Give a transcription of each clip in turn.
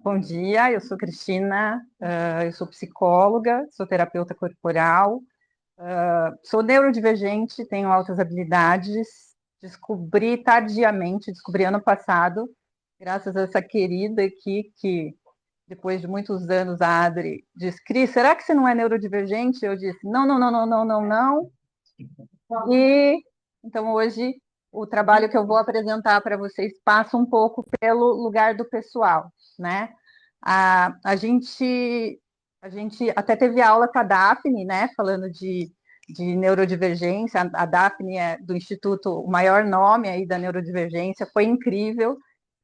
Bom dia, eu sou Cristina, eu sou psicóloga, sou terapeuta corporal, sou neurodivergente, tenho altas habilidades, descobri tardiamente, descobri ano passado, graças a essa querida aqui, que depois de muitos anos, a Adri disse, Cris, será que você não é neurodivergente? Eu disse, não, não, não, não, não, não, não. E então hoje o trabalho que eu vou apresentar para vocês passa um pouco pelo lugar do pessoal, né? A gente até teve aula com a Daphne, né? Falando de neurodivergência. A Daphne é do Instituto, o maior nome aí da neurodivergência, foi incrível,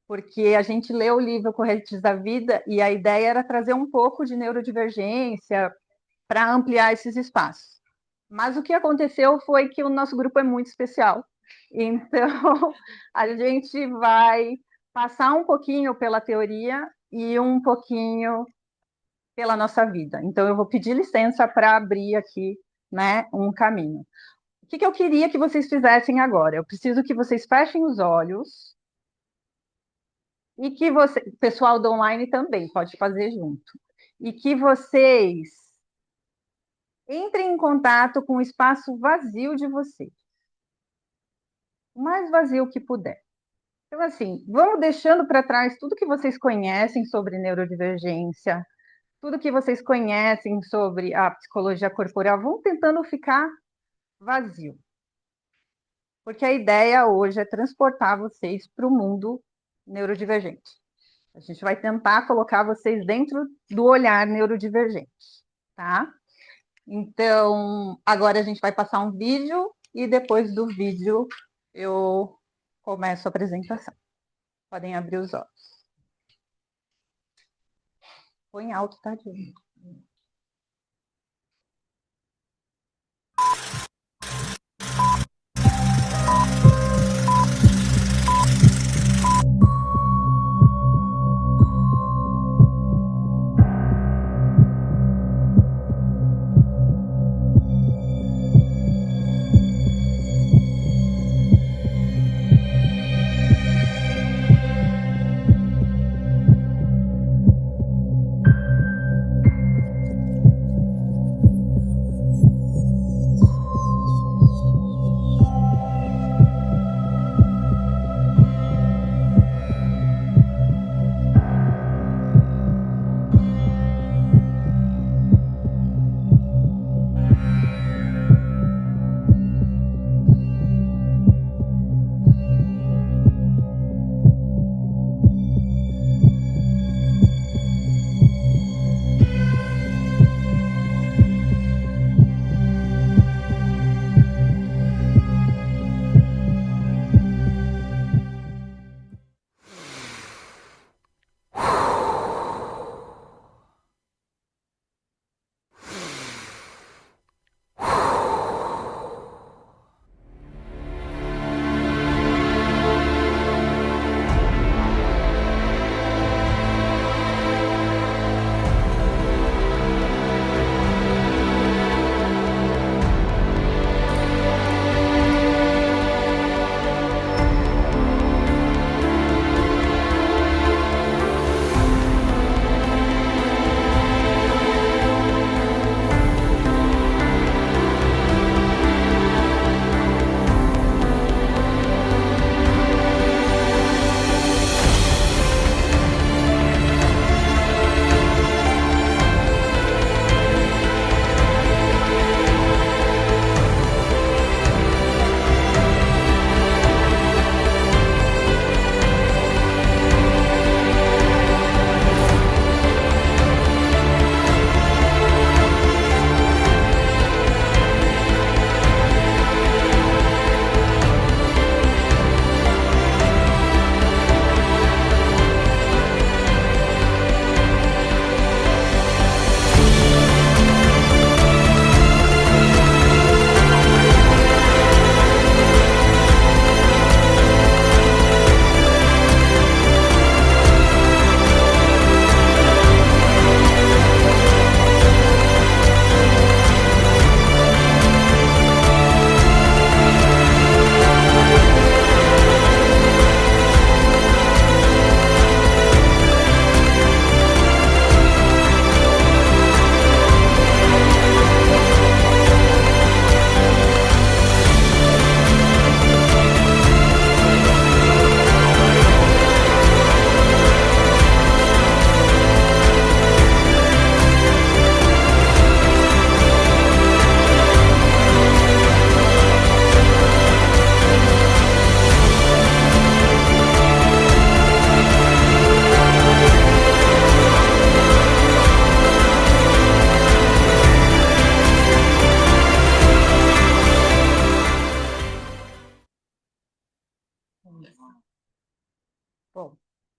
porque a gente leu o livro Correntes da Vida e a ideia era trazer um pouco de neurodivergência para ampliar esses espaços. Mas o que aconteceu foi que o nosso grupo é muito especial. Então, a gente vai passar um pouquinho pela teoria e um pouquinho pela nossa vida. Então, eu vou pedir licença para abrir aqui, né, um caminho. O que eu queria que vocês fizessem agora? Eu preciso que vocês fechem os olhos e que você, pessoal do online também pode fazer junto. E que vocês entrem em contato com o espaço vazio de vocês, o mais vazio que puder. Então, assim, vamos deixando para trás tudo que vocês conhecem sobre neurodivergência, tudo que vocês conhecem sobre a psicologia corporal, vão tentando ficar vazio. Porque a ideia hoje é transportar vocês para o mundo neurodivergente. A gente vai tentar colocar vocês dentro do olhar neurodivergente, tá? Então, agora a gente vai passar um vídeo e depois do vídeo eu começo a apresentação. Podem abrir os olhos. Põe alto, tá, Diego? Bom,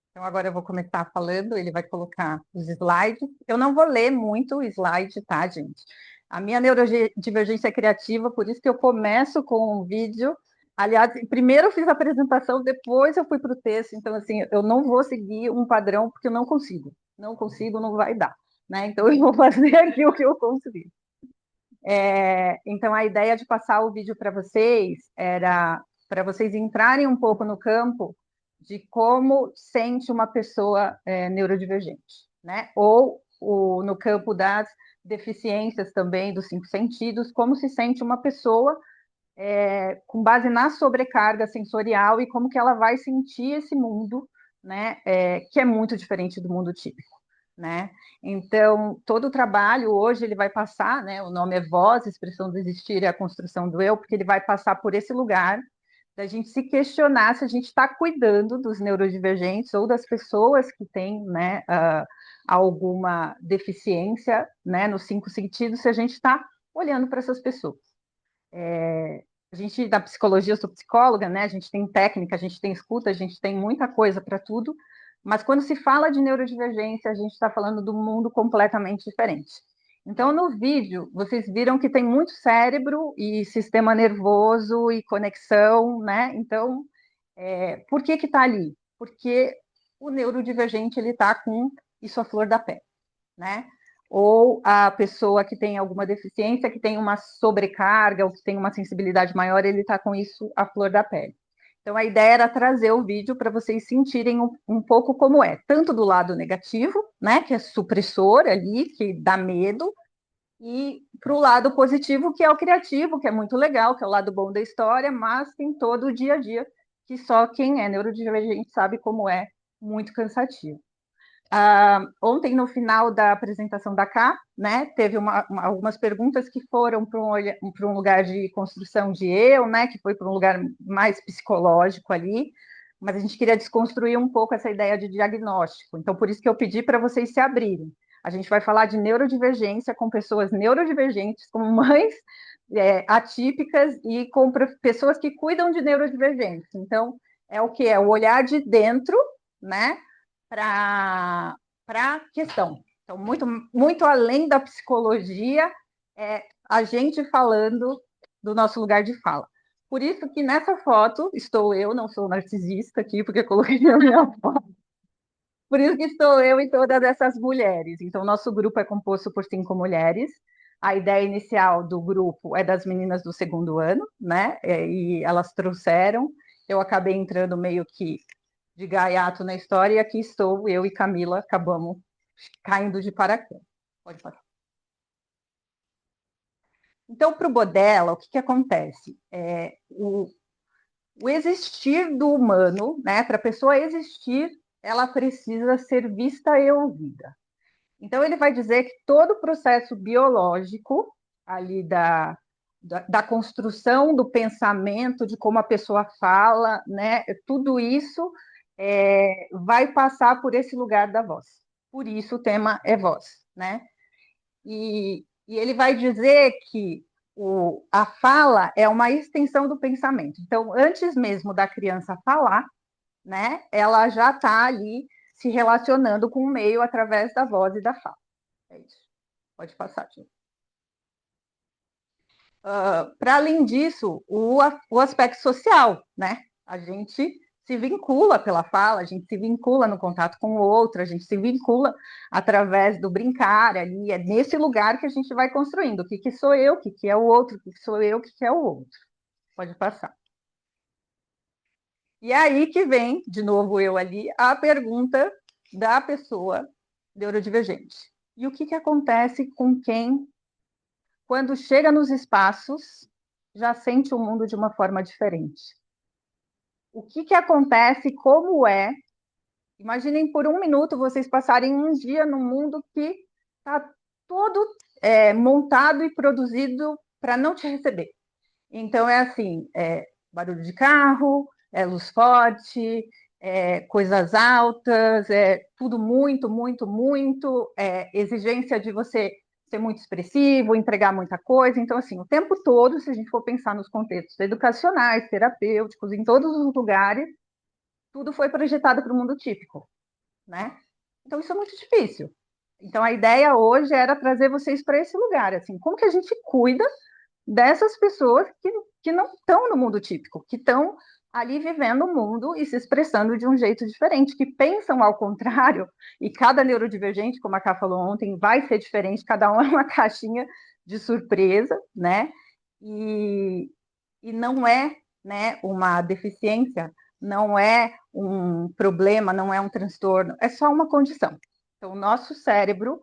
então agora eu vou começar falando, ele vai colocar os slides. Eu não vou ler muito o slide, tá, gente? A minha neurodivergência é criativa, por isso que eu começo com um vídeo. Aliás, primeiro eu fiz a apresentação, depois eu fui para o texto. Então, assim, eu não vou seguir um padrão, porque eu não consigo. Não consigo, não vai dar. Né? Então, eu vou fazer aqui o que eu consegui. Então, a ideia de passar o vídeo para vocês era para vocês entrarem um pouco no campo de como sente uma pessoa neurodivergente, né? Ou no campo das deficiências também, dos cinco sentidos, como se sente uma pessoa com base na sobrecarga sensorial e como que ela vai sentir esse mundo, né? Que é muito diferente do mundo típico. Né? Então, todo o trabalho hoje ele vai passar, né? O nome é Voz, Expressão do Existir e a Construção do Eu, porque ele vai passar por esse lugar da gente se questionar se a gente está cuidando dos neurodivergentes ou das pessoas que têm, né, alguma deficiência, né, nos cinco sentidos, se a gente está olhando para essas pessoas. A gente, da psicologia, eu sou psicóloga, né? A gente tem técnica, a gente tem escuta, a gente tem muita coisa para tudo, mas quando se fala de neurodivergência, a gente está falando de um mundo completamente diferente. Então, no vídeo, vocês viram que tem muito cérebro e sistema nervoso e conexão, né? Então, por que está ali? Porque o neurodivergente ele está com isso à flor da pele, né? Ou a pessoa que tem alguma deficiência, que tem uma sobrecarga, ou que tem uma sensibilidade maior, ele está com isso à flor da pele. Então, a ideia era trazer o vídeo para vocês sentirem um pouco como é, tanto do lado negativo, né, que é supressor ali, que dá medo, e para o lado positivo, que é o criativo, que é muito legal, que é o lado bom da história, mas tem todo o dia a dia, que só quem é neurodivergente sabe como é muito cansativo. Ontem, no final da apresentação da Cá, né, teve algumas perguntas que foram para um lugar de construção de eu, né, que foi para um lugar mais psicológico ali, mas a gente queria desconstruir um pouco essa ideia de diagnóstico. Então, por isso que eu pedi para vocês se abrirem. A gente vai falar de neurodivergência com pessoas neurodivergentes, com mães atípicas e com pessoas que cuidam de neurodivergentes. Então, é o que? É o olhar de dentro, né, para a questão. Então, muito, muito além da psicologia, a gente falando do nosso lugar de fala. Por isso que nessa foto estou eu, não sou narcisista aqui, porque coloquei a minha foto. Por isso que estou eu e todas essas mulheres. Então, nosso grupo é composto por 5 mulheres. A ideia inicial do grupo é das meninas do segundo ano, né? E elas trouxeram. Eu acabei entrando meio que de gaiato na história, e aqui estou, eu e Camila acabamos caindo de paraquedas. Pode passar. Então, para o Bodella, o que acontece? O existir do humano, né, para a pessoa existir, ela precisa ser vista e ouvida. Então, ele vai dizer que todo o processo biológico ali da construção do pensamento, de como a pessoa fala, né, tudo isso vai passar por esse lugar da voz. Por isso o tema é voz, né? E ele vai dizer que a fala é uma extensão do pensamento. Então, antes mesmo da criança falar, né, ela já está ali se relacionando com o meio através da voz e da fala. É isso. Pode passar, Tio. Para além disso, o aspecto social, né? A gente se vincula pela fala, a gente se vincula no contato com o outro, a gente se vincula através do brincar ali, é nesse lugar que a gente vai construindo. O que, que sou eu, o que, que é o outro, o que, que sou eu, o que, que é o outro. Pode passar. E aí que vem, de novo eu ali, a pergunta da pessoa neurodivergente. E o que, que acontece com quem quando chega nos espaços, já sente o mundo de uma forma diferente. O que, que acontece, como é? Imaginem por um minuto vocês passarem um dia num mundo que está todo montado e produzido para não te receber. Então, é assim, barulho de carro, luz forte, coisas altas, tudo muito, muito, muito, exigência de você ser muito expressivo, entregar muita coisa. Então, assim, o tempo todo, se a gente for pensar nos contextos educacionais, terapêuticos, em todos os lugares, tudo foi projetado para o mundo típico, né? Então, isso é muito difícil. Então, a ideia hoje era trazer vocês para esse lugar, assim, como que a gente cuida dessas pessoas que não estão no mundo típico, que estão ali vivendo o mundo e se expressando de um jeito diferente, que pensam ao contrário, e cada neurodivergente, como a Ká falou ontem, vai ser diferente, cada um é uma caixinha de surpresa, né? E, e não é, né, uma deficiência, não é um problema, não é um transtorno, é só uma condição. Então, o nosso cérebro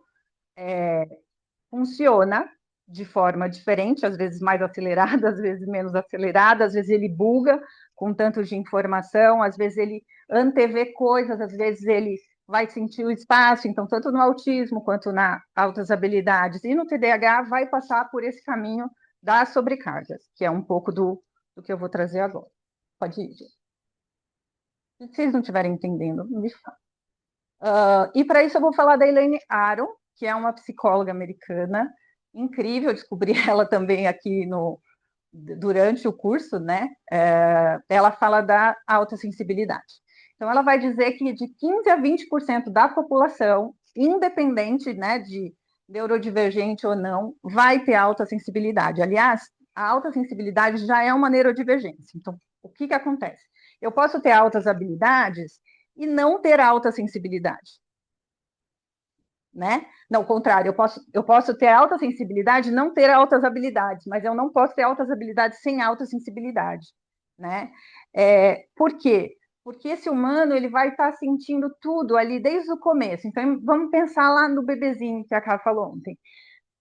funciona de forma diferente, às vezes mais acelerada, às vezes menos acelerada, às vezes ele buga com tanto de informação, às vezes ele antevê coisas, às vezes ele vai sentir o espaço, então tanto no autismo quanto nas altas habilidades e no TDAH vai passar por esse caminho das sobrecargas, que é um pouco do que eu vou trazer agora. Pode ir. Se vocês não estiverem entendendo, me fala. E para isso eu vou falar da Elaine Aron, que é uma psicóloga americana incrível, eu descobri ela também aqui durante o curso, né? Ela fala da autossensibilidade. Então, ela vai dizer que de 15 a 20% da população, independente, né, de neurodivergente ou não, vai ter autossensibilidade. Aliás, a autossensibilidade já é uma neurodivergência. Então, o que acontece? Eu posso ter altas habilidades e não ter alta sensibilidade, né? Não, ao contrário, eu posso ter alta sensibilidade e não ter altas habilidades, mas eu não posso ter altas habilidades sem alta sensibilidade, né? Por quê? Porque esse humano ele vai estar sentindo tudo ali desde o começo. Então, vamos pensar lá no bebezinho que a Ká falou ontem.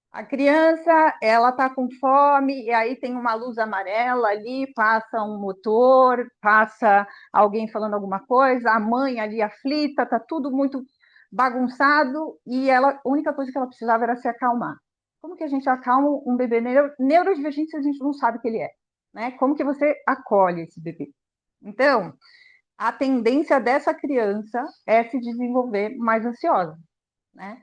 A criança, ela está com fome, e aí tem uma luz amarela ali, passa um motor, passa alguém falando alguma coisa, a mãe ali aflita, está tudo muito bagunçado, e a única coisa que ela precisava era se acalmar. Como que a gente acalma um bebê neurodivergente se a gente não sabe o que ele é? Né? Como que você acolhe esse bebê? Então, a tendência dessa criança é se desenvolver mais ansiosa, né?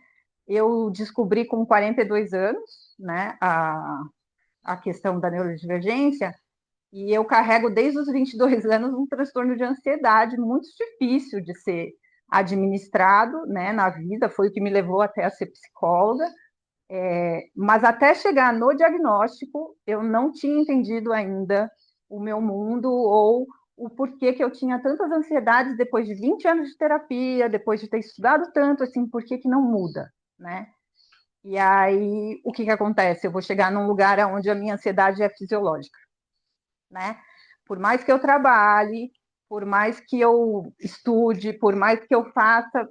Eu descobri com 42 anos, né, a questão da neurodivergência, e eu carrego desde os 22 anos um transtorno de ansiedade muito difícil de ser administrado, né, na vida, foi o que me levou até a ser psicóloga, mas até chegar no diagnóstico, eu não tinha entendido ainda o meu mundo ou o porquê que eu tinha tantas ansiedades depois de 20 anos de terapia, depois de ter estudado tanto, assim, por que não muda, né? E aí, o que acontece? Eu vou chegar num lugar onde a minha ansiedade é fisiológica, né? Por mais que eu trabalhe, por mais que eu estude, por mais que eu faça,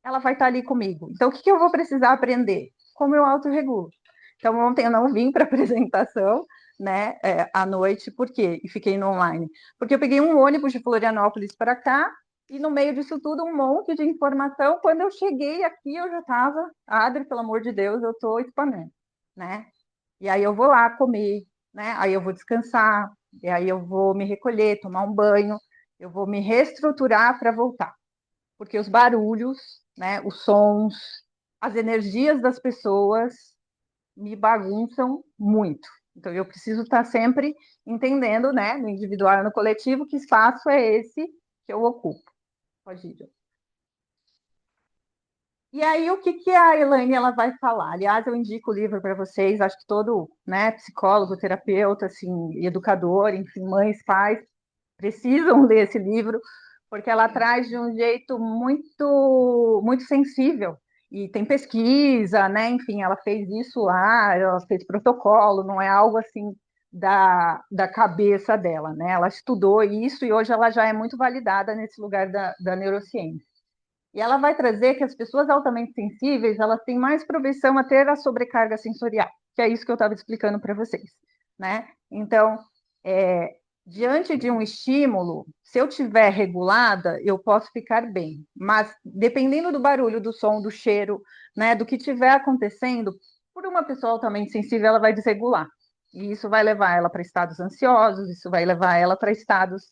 ela vai estar ali comigo. Então, o que eu vou precisar aprender? Como eu autorregulo. Então, ontem eu não vim para a apresentação, né, à noite, por quê? E fiquei no online. Porque eu peguei um ônibus de Florianópolis para cá, e no meio disso tudo, um monte de informação. Quando eu cheguei aqui, eu já estava, Adri, pelo amor de Deus, eu estou expandindo, né? E aí eu vou lá comer, né? Aí eu vou descansar, e aí eu vou me recolher, tomar um banho, eu vou me reestruturar para voltar porque os barulhos, né, os sons, as energias das pessoas me bagunçam muito. Então, eu preciso estar sempre entendendo, né, no individual e no coletivo, que espaço é esse que eu ocupo. Pode ir. E aí, o que a Elaine ela vai falar? Aliás, eu indico o livro para vocês, acho que todo, né, psicólogo, terapeuta, assim, educador, enfim, mães, pais, precisam ler esse livro, porque ela traz de um jeito muito sensível. E tem pesquisa, né? Enfim, ela fez isso lá, ela fez protocolo, não é algo assim da cabeça dela, né? Ela estudou isso e hoje ela já é muito validada nesse lugar da neurociência. E ela vai trazer que as pessoas altamente sensíveis, elas têm mais propensão a ter a sobrecarga sensorial, que é isso que eu estava explicando para vocês, né? Então, diante de um estímulo, se eu tiver regulada, eu posso ficar bem. Mas dependendo do barulho, do som, do cheiro, né, do que estiver acontecendo, por uma pessoa altamente sensível, ela vai desregular. E isso vai levar ela para estados ansiosos, isso vai levar ela para estados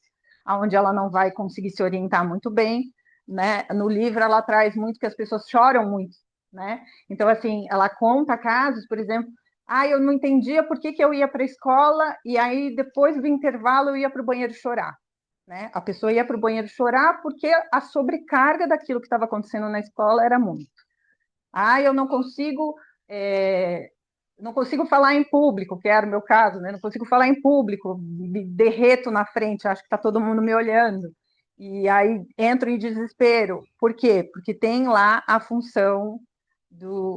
onde ela não vai conseguir se orientar muito bem, né? No livro ela traz muito que as pessoas choram muito, né? Então assim, ela conta casos, por exemplo, eu não entendia por que eu ia para a escola e aí depois do intervalo eu ia para o banheiro chorar. né? A pessoa ia para o banheiro chorar porque a sobrecarga daquilo que estava acontecendo na escola era muito. Ah, eu não consigo falar em público, que era o meu caso, né? Não consigo falar em público, me derreto na frente, acho que está todo mundo me olhando. E aí entro em desespero. Por quê? Porque tem lá a função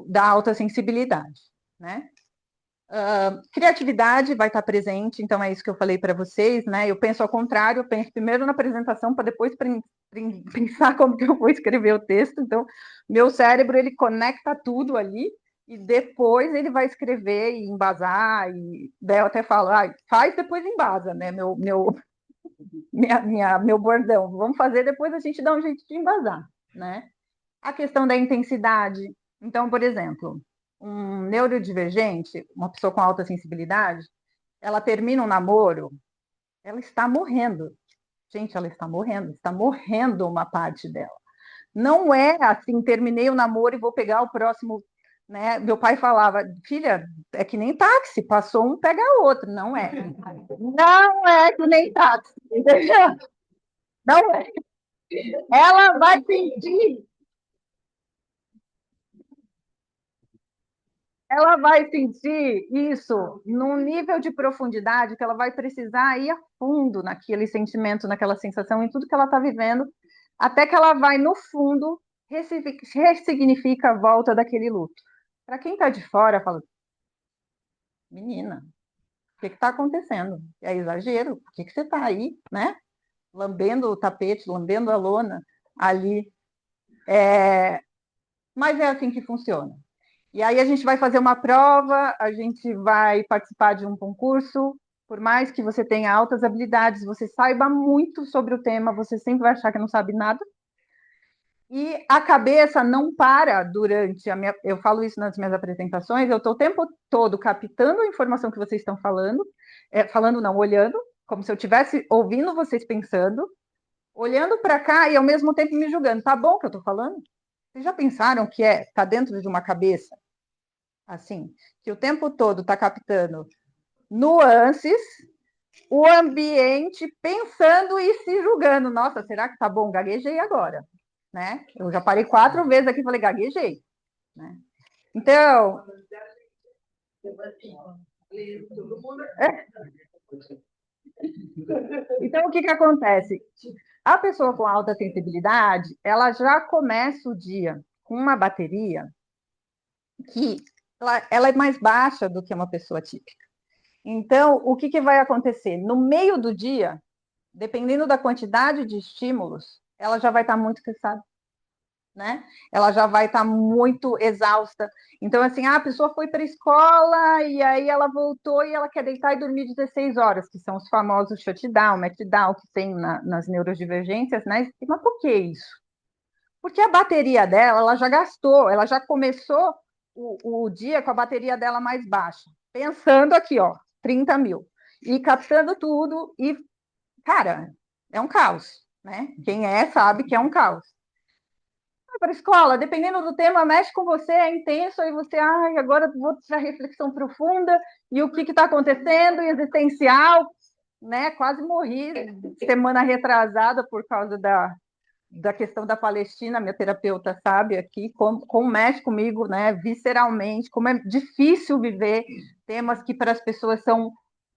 da alta sensibilidade, né? Criatividade vai estar presente, então é isso que eu falei para vocês, né? Eu penso ao contrário, eu penso primeiro na apresentação para depois pensar como que eu vou escrever o texto. Então, meu cérebro ele conecta tudo ali e depois ele vai escrever e embasar. E daí eu até falo, faz depois embasa, né? Meu bordão. Vamos fazer depois a gente dá um jeito de embasar, né? A questão da intensidade. Então, por exemplo, um neurodivergente, uma pessoa com alta sensibilidade, ela termina um namoro, ela está morrendo. Gente, ela está morrendo uma parte dela. Não é assim, terminei o namoro e vou pegar o próximo, né? Meu pai falava, filha, é que nem táxi, passou um, pega outro. Não é. Não é que nem táxi, entendeu? Não é. Ela vai sentir. Ela vai sentir isso num nível de profundidade que ela vai precisar ir a fundo naquele sentimento, naquela sensação, em tudo que ela está vivendo, até que ela vai, no fundo, ressignifica a volta daquele luto. Para quem está de fora, fala, menina, o que está acontecendo? É exagero? Por que você está aí, né? Lambendo o tapete, lambendo a lona ali. Mas é assim que funciona. E aí a gente vai fazer uma prova, a gente vai participar de um concurso. Por mais que você tenha altas habilidades, você saiba muito sobre o tema, você sempre vai achar que não sabe nada. E a cabeça não para durante a minha. Eu falo isso nas minhas apresentações, eu estou o tempo todo captando a informação que vocês estão falando, falando não, olhando, como se eu estivesse ouvindo vocês pensando, olhando para cá e ao mesmo tempo me julgando. Tá bom o que eu estou falando? Vocês já pensaram que está dentro de uma cabeça? Assim, que o tempo todo está captando nuances, o ambiente, pensando e se julgando. Nossa, será que tá bom? Gaguejei agora, né? Eu já parei 4 vezes aqui e falei, gaguejei, né? Então, então o que acontece? A pessoa com alta sensibilidade, ela já começa o dia com uma bateria que ela é mais baixa do que uma pessoa típica. Então, o que vai acontecer? No meio do dia, dependendo da quantidade de estímulos, ela já vai estar muito cansada, né? Ela já vai estar muito exausta. Então, assim, a pessoa foi para a escola e aí ela voltou e ela quer deitar e dormir 16 horas, que são os famosos shutdown, meltdown, que tem nas neurodivergências, né? Mas por que isso? Porque a bateria dela, ela já gastou, ela já começou o dia com a bateria dela mais baixa, pensando aqui, ó, 30 mil, e captando tudo, e cara, é um caos, né? Quem sabe que é um caos. Para a escola, dependendo do tema, mexe com você, é intenso, aí você, agora vou tirar reflexão profunda, e o que está acontecendo, existencial, né? Quase morri semana retrasada por causa da questão da Palestina, minha terapeuta sabe aqui, como mexe comigo, né, visceralmente, como é difícil viver temas que para as pessoas são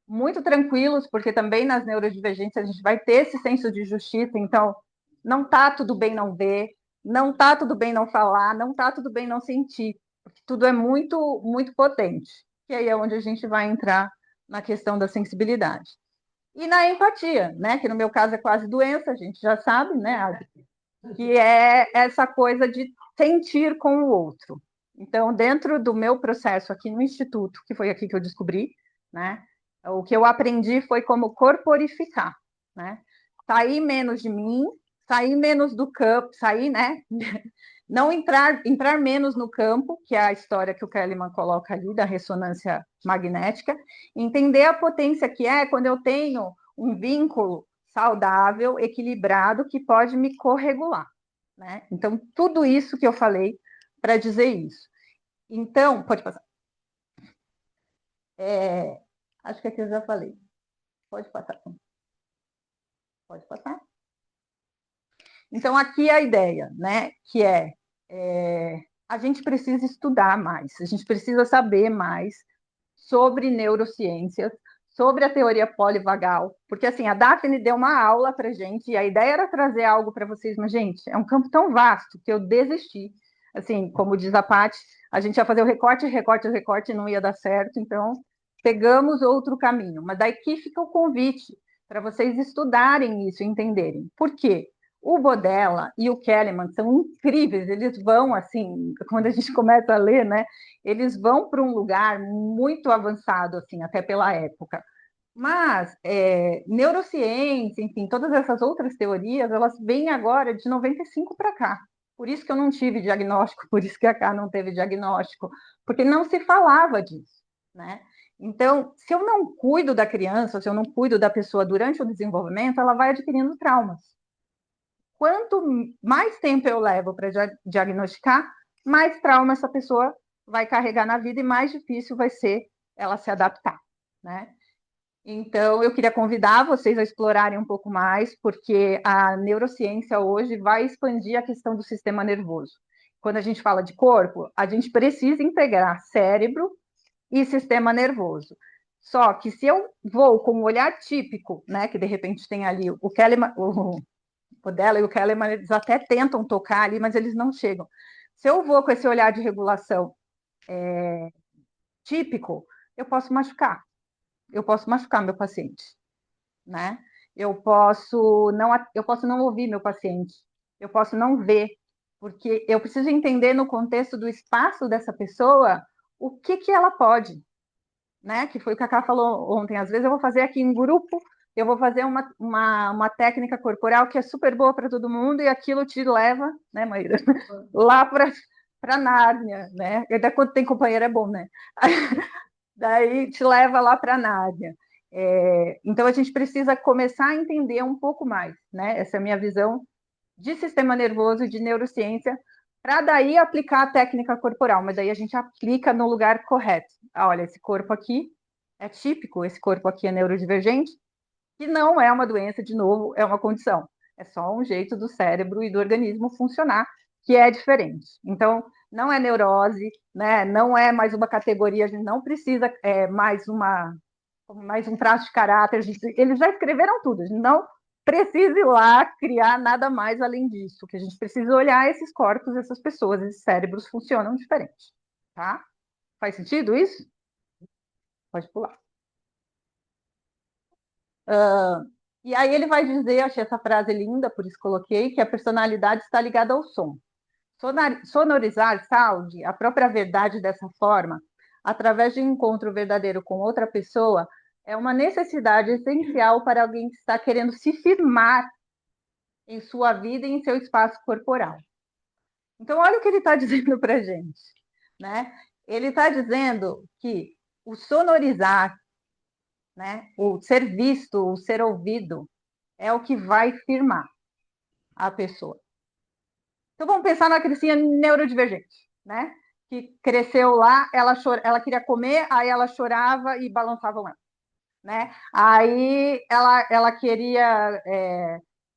muito tranquilos, porque também nas neurodivergências a gente vai ter esse senso de justiça, então não tá tudo bem não ver, não tá tudo bem não falar, não tá tudo bem não sentir, porque tudo é muito, muito potente. E aí é onde a gente vai entrar na questão da sensibilidade. E na empatia, né? Que no meu caso é quase doença, a gente já sabe, né? Que é essa coisa de sentir com o outro. Então, dentro do meu processo aqui no Instituto, que foi aqui que eu descobri, né? O que eu aprendi foi como corporificar, né? Sair menos de mim, sair menos do campo, sair, né? Não entrar menos no campo, que é a história que o Kellyman coloca ali da ressonância magnética, entender a potência que é quando eu tenho um vínculo saudável, equilibrado, que pode me corregular, né? Então, tudo isso que eu falei para dizer isso. Então, pode passar. Acho que aqui eu já falei. Pode passar. Pode passar. Então, aqui é a ideia, né, que a gente precisa estudar mais, a gente precisa saber mais sobre neurociências, sobre a teoria polivagal, porque assim, a Daphne deu uma aula para gente, e a ideia era trazer algo para vocês, mas, gente, é um campo tão vasto que eu desisti. Assim, como diz a Paty, a gente ia fazer o recorte, recorte, recorte, e não ia dar certo, então pegamos outro caminho. Mas daí que fica o convite para vocês estudarem isso e entenderem. Por quê? O Bodella e o Kelleman são incríveis, eles vão, assim, quando a gente começa a ler, né, eles vão para um lugar muito avançado, assim, até pela época. Mas neurociência, enfim, todas essas outras teorias, elas vêm agora de 95 para cá. Por isso que eu não tive diagnóstico, por isso que a Cá não teve diagnóstico, porque não se falava disso, né? Então, se eu não cuido da criança, se eu não cuido da pessoa durante o desenvolvimento, ela vai adquirindo traumas. Quanto mais tempo eu levo para diagnosticar, mais trauma essa pessoa vai carregar na vida e mais difícil vai ser ela se adaptar, né? Então, eu queria convidar vocês a explorarem um pouco mais, porque a neurociência hoje vai expandir a questão do sistema nervoso. Quando a gente fala de corpo, a gente precisa integrar cérebro e sistema nervoso. Só que se eu vou com um olhar típico, né, que de repente tem ali o Kelleman, o dela e o Kelleman, eles até tentam tocar ali, mas eles não chegam. Se eu vou com esse olhar de regulação típico, eu posso machucar meu paciente, né? Eu posso não ouvir meu paciente, eu posso não ver, porque eu preciso entender no contexto do espaço dessa pessoa o que que ela pode, né? Que foi o que a Cacá falou ontem. Às vezes eu vou fazer aqui em grupo, eu vou fazer uma técnica corporal que é super boa para todo mundo e aquilo te leva, né, Maíra, lá para Nárnia, né? Até quando tem companheiro é bom, né? Daí te leva lá para Nárnia. Então a gente precisa começar a entender um pouco mais, né? Essa é a minha visão de sistema nervoso e de neurociência, para daí aplicar a técnica corporal, mas daí a gente aplica no lugar correto. Olha, esse corpo aqui é típico, esse corpo aqui é neurodivergente, que não é uma doença, de novo, é uma condição. É só um jeito do cérebro e do organismo funcionar que é diferente. Então, não é neurose, né? Não é mais uma categoria, a gente não precisa mais um traço de caráter. Eles já escreveram tudo, a gente não precisa ir lá criar nada mais além disso, que a gente precisa olhar esses corpos, essas pessoas, esses cérebros funcionam diferente, tá? Faz sentido isso? Pode pular. E aí ele vai dizer, achei essa frase linda, por isso coloquei, que a personalidade está ligada ao som. Sonorizar saúde, a própria verdade dessa forma, através de um encontro verdadeiro com outra pessoa, é uma necessidade essencial para alguém que está querendo se firmar em sua vida e em seu espaço corporal. Então, olha o que ele está dizendo para a gente, né? Ele está dizendo que o sonorizar, né, o ser visto, o ser ouvido, é o que vai firmar a pessoa. Então, vamos pensar na criancinha neurodivergente, né? Que cresceu lá, ela queria comer, aí ela chorava e balançavam ela, né? Aí ela queria,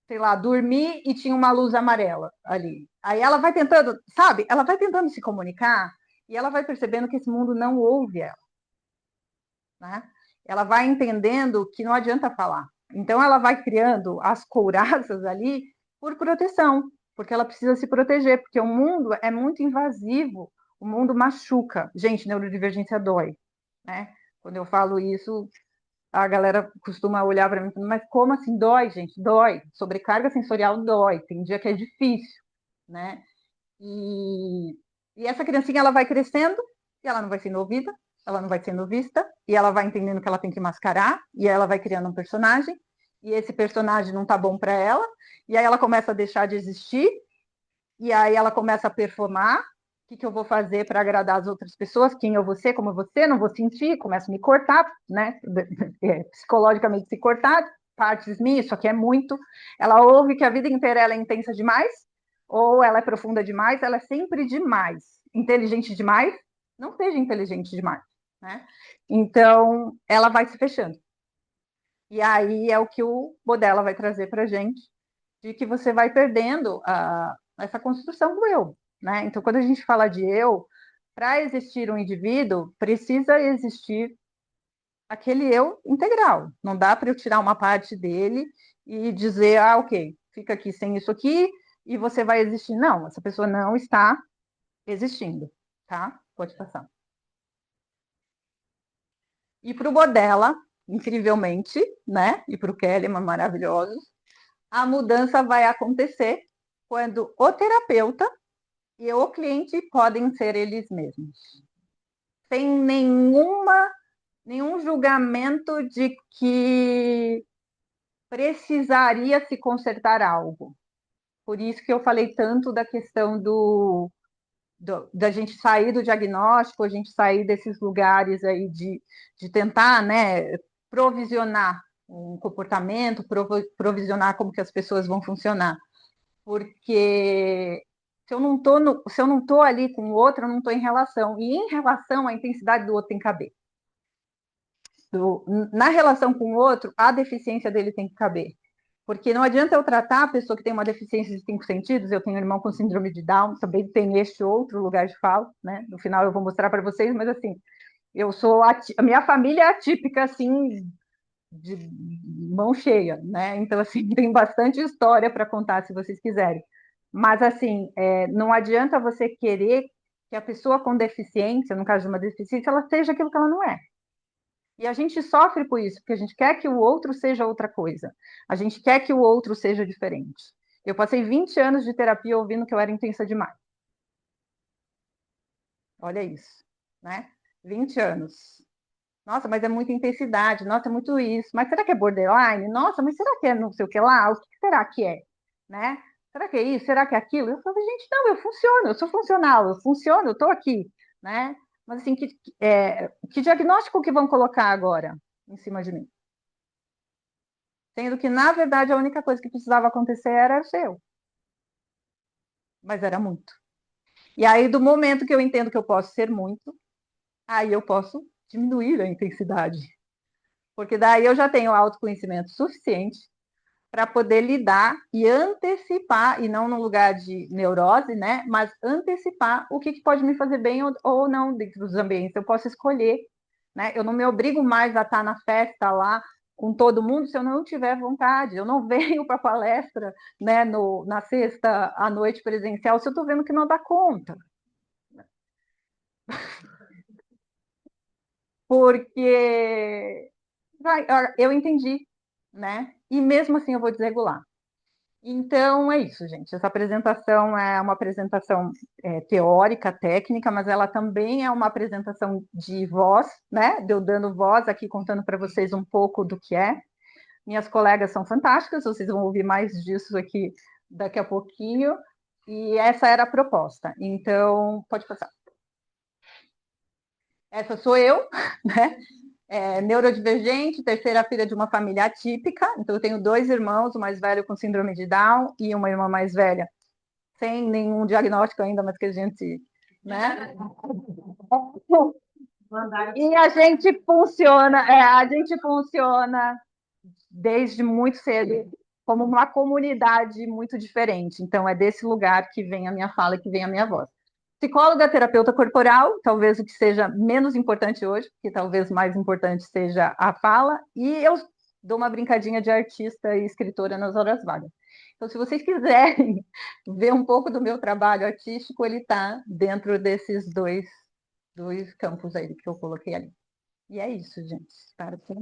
sei lá, dormir e tinha uma luz amarela ali. Aí ela vai tentando, sabe? Ela vai tentando se comunicar e ela vai percebendo que esse mundo não ouve ela, né? Ela vai entendendo que não adianta falar. Então ela vai criando as couraças ali por proteção, porque ela precisa se proteger, porque o mundo é muito invasivo, o mundo machuca. Gente, neurodivergência dói, né? Quando eu falo isso, a galera costuma olhar para mim e falar, mas como assim dói, gente? Dói. Sobrecarga sensorial dói. Tem dia que é difícil, né? E, e essa criancinha, ela vai crescendo e ela não vai sendo ouvida, ela não vai sendo vista, e ela vai entendendo que ela tem que mascarar, e aí ela vai criando um personagem, e esse personagem não tá bom para ela, e aí ela começa a deixar de existir, e aí ela começa a performar, o que eu vou fazer para agradar as outras pessoas, quem eu vou ser, como eu vou ser, não vou sentir, começo a me cortar, né, psicologicamente se cortar, partes minhas, isso aqui é muito, ela ouve que a vida inteira ela é intensa demais, ou ela é profunda demais, ela é sempre demais, inteligente demais, não seja inteligente demais, né, então ela vai se fechando, e aí é o que o Bodella vai trazer para a gente, de que você vai perdendo essa construção do eu, né? Então, quando a gente fala de eu, para existir um indivíduo, precisa existir aquele eu integral. Não dá para eu tirar uma parte dele e dizer, ah, ok, fica aqui sem isso aqui e você vai existir. Não, essa pessoa não está existindo, tá? Pode passar. E para o Bodella, incrivelmente, né? E para o Kellyman, maravilhosos, a mudança vai acontecer quando o terapeuta e o cliente podem ser eles mesmos, sem nenhum julgamento de que precisaria se consertar algo. Por isso que eu falei tanto da questão da gente sair do diagnóstico, a gente sair desses lugares aí de tentar, né, provisionar um comportamento, provisionar como que as pessoas vão funcionar. Porque se eu não estou ali com o outro, eu não estou em relação. E em relação, a intensidade do outro tem que caber. Na relação com o outro, a deficiência dele tem que caber. Porque não adianta eu tratar a pessoa que tem uma deficiência de 5 sentidos, eu tenho um irmão com síndrome de Down, também tem este outro lugar de fala, né? No final eu vou mostrar para vocês, mas assim, a minha família é atípica, assim, de mão cheia, né? Então, assim, tem bastante história para contar, se vocês quiserem. Mas, assim, não adianta você querer que a pessoa com deficiência, no caso de uma deficiência, ela seja aquilo que ela não é. E a gente sofre por isso, porque a gente quer que o outro seja outra coisa. A gente quer que o outro seja diferente. Eu passei 20 anos de terapia ouvindo que eu era intensa demais. Olha isso, né? 20 anos. Nossa, mas é muita intensidade. Nossa, é muito isso. Mas será que é borderline? Nossa, mas será que é não sei o que lá? O que será que é? Né? Será que é isso? Será que é aquilo? Eu falei, gente, não, eu funciono, eu sou funcional, eu funciono, eu estou aqui, né? Mas assim, que diagnóstico que vão colocar agora em cima de mim? Sendo que, na verdade, a única coisa que precisava acontecer era o seu, mas era muito. E aí, do momento que eu entendo que eu posso ser muito, aí eu posso diminuir a intensidade. Porque daí eu já tenho autoconhecimento suficiente para poder lidar e antecipar, e não no lugar de neurose, né? Mas antecipar o que pode me fazer bem ou não dentro dos ambientes. Eu posso escolher, né? Eu não me obrigo mais a estar na festa lá com todo mundo se eu não tiver vontade. Eu não venho para a palestra, né, na sexta à noite presencial se eu estou vendo que não dá conta. Porque eu entendi, né? E mesmo assim eu vou desregular. Então, é isso, gente. Essa apresentação é uma apresentação teórica, técnica, mas ela também é uma apresentação de voz, né? De eu dando voz aqui, contando para vocês um pouco do que é. Minhas colegas são fantásticas, vocês vão ouvir mais disso aqui daqui a pouquinho. E essa era a proposta. Então, pode passar. Essa sou eu, né? Neurodivergente, terceira filha de uma família atípica. Então, eu tenho 2 irmãos, o mais velho com síndrome de Down e uma irmã mais velha sem nenhum diagnóstico ainda, mas que a gente, né? E a gente funciona desde muito cedo como uma comunidade muito diferente. Então, é desse lugar que vem a minha fala, que vem a minha voz. Psicóloga, terapeuta corporal, talvez o que seja menos importante hoje, porque talvez mais importante seja a fala, e eu dou uma brincadinha de artista e escritora nas horas vagas. Então, se vocês quiserem ver um pouco do meu trabalho artístico, ele está dentro desses dois campos aí que eu coloquei ali. E é isso, gente. Espero que